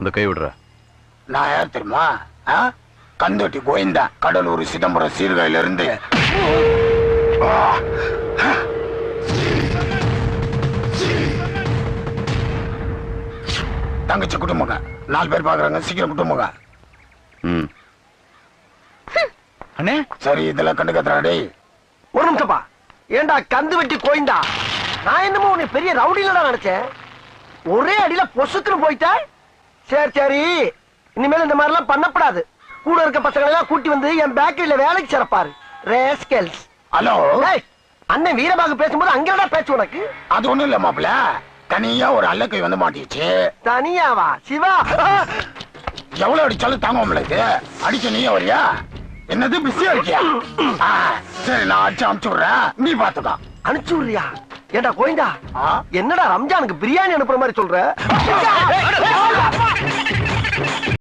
அந்த கை விடுற. நான் யார் தெரியுமா? கந்தோட்டி கோவிந்தா, கடலூர் சிதம்பரம் சீர்காழில இருந்து. தங்கச்சி குடும்பங்க 4 பேர் பாக்குறாங்க, சீக்கிரம் குடும்பங்க. அண்ணே சரி, இதெல்லாம் கண்டுக்கத்துறாடே. ஒரு நிமிஷப்பா. ஏண்டா கந்து வெட்டி கோயிந்தா, நான் என்னமோ உன்னை பெரிய ரவுடில நினைச்சேன். ஒரே அடியில பொசுக்குன்னு போயிட்ட. சரி சரி, இனிமேல் இந்த மாதிரி எல்லாம் பண்ணப்படாது. கூட இருக்க பசங்களை எல்லாம் கூட்டி வந்து என் பேக்கரியில வேலைக்கு சிறப்பாரு. ரேஸ்கல்ஸ். ஹலோ, அண்ணன் வீரபாகு பேசும்போது அங்கடா பேச்சு உனக்கு? அது ஒண்ணும் இல்ல மாப்பிள்ள, தனியா ஒரு அல்லக்கை வந்து மாட்டிச்சு. தனியாவா? சிவா எவ்வளவு அடிச்சாலும் தாங்க உங்களுக்கு. அடிச்ச நீயே வரியா? என்னது பிஸியா இருக்கியா? சரி, நான் அடிச்சு அனுப்பிச்சு விடுறேன், நீ பாத்துக்கா. அனுப்பிச்சு விடுறியா? ஏண்டா கோயிந்தா, என்னடா ரம்ஜானுக்கு பிரியாணி அனுப்புற மாதிரி சொல்ற?